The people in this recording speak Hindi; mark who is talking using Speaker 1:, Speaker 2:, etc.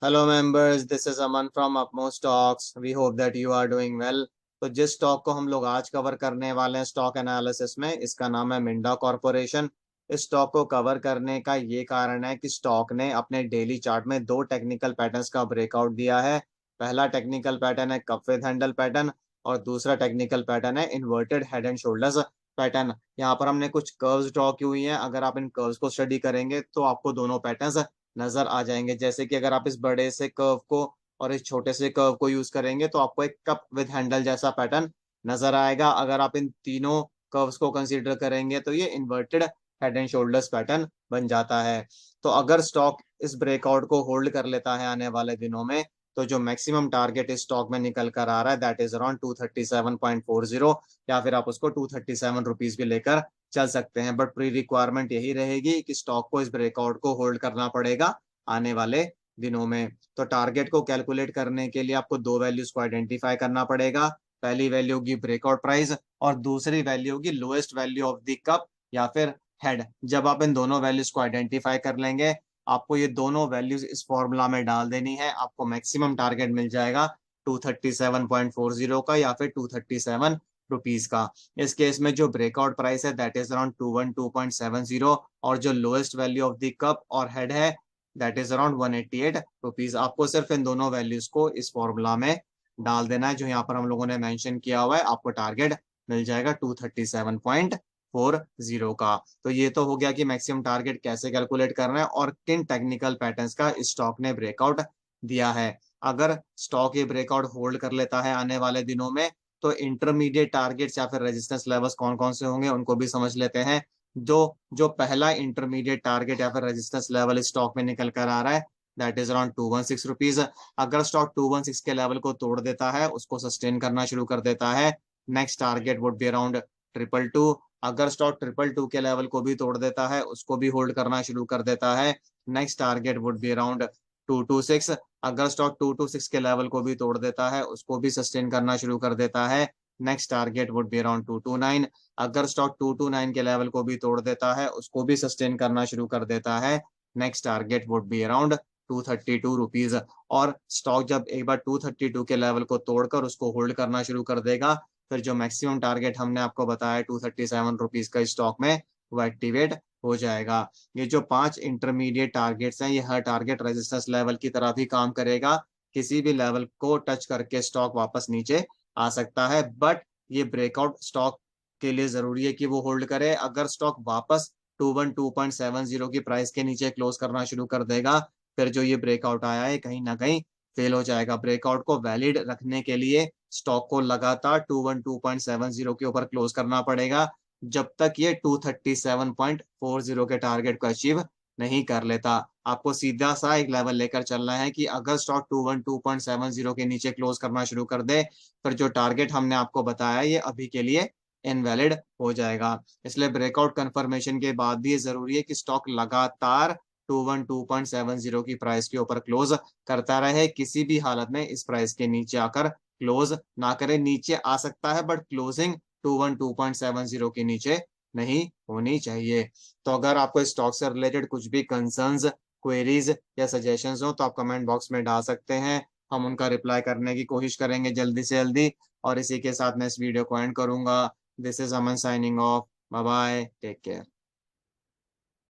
Speaker 1: Hello members, this is Aman from अपमो stocks. We hope that you are doing well. तो जिस स्टॉक को हम लोग आज कवर करने वाले हैं स्टॉक एनालिसिस में, इसका नाम है मिंडा कॉरपोरेशन। इस स्टॉक को कवर करने का ये कारण है कि स्टॉक ने अपने डेली चार्ट में दो टेक्निकल पैटर्न्स का ब्रेकआउट दिया है। पहला टेक्निकल पैटर्न है कप विद हैंडल पैटर्न और दूसरा टेक्निकल पैटर्न है inverted head and shoulders pattern. यहाँ पर हमने कुछ कर्व्स ड्रॉ की हुई हैं। अगर आप इन कर्व्स को स्टडी करेंगे तो आपको दोनों पैटर्न्स नजर आ जाएंगे। जैसे कि अगर आप इस बड़े से कर्व को और इस छोटे से कर्व को यूज करेंगे तो आपको एक कप विद हैंडल जैसा पैटर्न नजर आएगा। अगर आप इन तीनों कर्व्स को कंसीडर करेंगे तो ये inverted head and shoulders pattern बन जाता है। तो अगर स्टॉक इस ब्रेकआउट को होल्ड कर लेता है आने वाले दिनों में, तो जो मैक्सिमम टारगेट इस स्टॉक में निकल कर आ रहा है दैट इज अराउंड 237.40, या फिर आप उसको 237 रुपीज भी लेकर चल सकते हैं। बट प्री रिक्वायरमेंट यही रहेगी कि स्टॉक को इस ब्रेकआउट को होल्ड करना पड़ेगा आने वाले दिनों में। तो टारगेट को कैलकुलेट करने के लिए आपको दो वैल्यूज को आइडेंटिफाई करना पड़ेगा। पहली वैल्यू होगी ब्रेकआउट प्राइस और दूसरी वैल्यू होगी lowest value of the cup या फिर हेड। जब आप इन दोनों वैल्यूज को आइडेंटिफाई कर लेंगे, आपको ये दोनों वैल्यूज इस फॉर्मूला में डाल देनी है। आपको मैक्सिमम टारगेट मिल जाएगा 237.40 का या फिर 237 रुपीज का। इस केस में जो ब्रेकआउट प्राइस है दैट इज अराउंड 212.70 और जो lowest value of the cup और हेड है दैट इज अराउंड 188 रुपीज। आपको सिर्फ इन दोनों वैल्यूज को इस फॉर्मूला में डाल देना है जो यहाँ पर हम लोगों ने मेंशन किया हुआ है। आपको टारगेट मिल जाएगा 237.40 का। तो ये तो हो गया कि मैक्सिमम टारगेट कैसे कैलकुलेट करना है और किन टेक्निकल पैटर्न्स का स्टॉक ने ब्रेकआउट दिया है। अगर स्टॉक ये ब्रेकआउट होल्ड कर लेता है आने वाले दिनों में, तो इंटरमीडिएट टारगेट्स या फिर रेजिस्टेंस लेवल्स कौन कौन से होंगे उनको भी समझ लेते हैं। जो जो पहला इंटरमीडिएट टारगेट या फिर रेजिस्टेंस लेवल स्टॉक में निकल कर आ रहा है दैट इज अराउंड 216 रुपीज। अगर स्टॉक 216 के लेवल को तोड़ देता है, उसको सस्टेन करना शुरू कर देता है, next target would be around 222। अगर स्टॉक 222 के लेवल को भी तोड़ देता है, उसको भी होल्ड करना शुरू कर देता है, next target would be around 226। अगर स्टॉक 226 के लेवल को भी तोड़ देता है, उसको भी सस्टेन करना शुरू कर देता है, next target would be around 229। अगर स्टॉक 229 के लेवल को भी तोड़ देता है, उसको भी सस्टेन करना शुरू कर देता है, next target would be around 232 rupees. और स्टॉक जब एक बार 232 के लेवल को तोड़कर उसको होल्ड करना शुरू कर देगा, फिर जो मैक्सिमम टारगेट हमने आपको बताया 237 रुपीज का स्टॉक में, वो एक्टिवेट हो जाएगा। ये जो पांच इंटरमीडिएट टारगेट्स हैं, ये हर टारगेट रेजिस्टेंस लेवल की तरह भी काम करेगा। किसी भी लेवल को टच करके स्टॉक वापस नीचे आ सकता है, बट ये ब्रेकआउट स्टॉक के लिए जरूरी है कि वो होल्ड करे। अगर स्टॉक वापस 212.70 की प्राइस के नीचे क्लोज करना शुरू कर देगा, फिर जो ये ब्रेकआउट आया है कहीं ना कहीं फेल हो जाएगा। ब्रेकआउट को वैलिड रखने के लिए स्टॉक को लगातार 212.70 के ऊपर क्लोज करना पड़ेगा जब तक ये 237.40 के टारगेट को अचीव नहीं कर लेता। आपको सीधा सा एक लेवल लेकर चलना है कि अगर स्टॉक 212.70 के नीचे क्लोज करना शुरू कर दे, फिर जो टारगेट हमने आपको बताया ये अभी के लिए इनवैलिड हो जाएगा। इसलिए ब्रेकआउट कंफर्मेशन के बाद भी ये जरूरी है कि स्टॉक लगातार 212.70 की प्राइस के ऊपर क्लोज करता रहे। किसी भी हालत में इस प्राइस के नीचे आकर क्लोज ना करे। नीचे आ सकता है बट क्लोजिंग 212.70 के नीचे नहीं होनी चाहिए। तो अगर आपको स्टॉक से रिलेटेड कुछ भी कंसर्न्स, क्वेरीज या सजेशंस हो तो आप कमेंट बॉक्स में डाल सकते हैं। हम उनका रिप्लाई करने की कोशिश करेंगे जल्दी से जल्दी। और इसी के साथ मैं इस वीडियो को एंड करूंगा। This is Aman signing off. Bye bye, take care.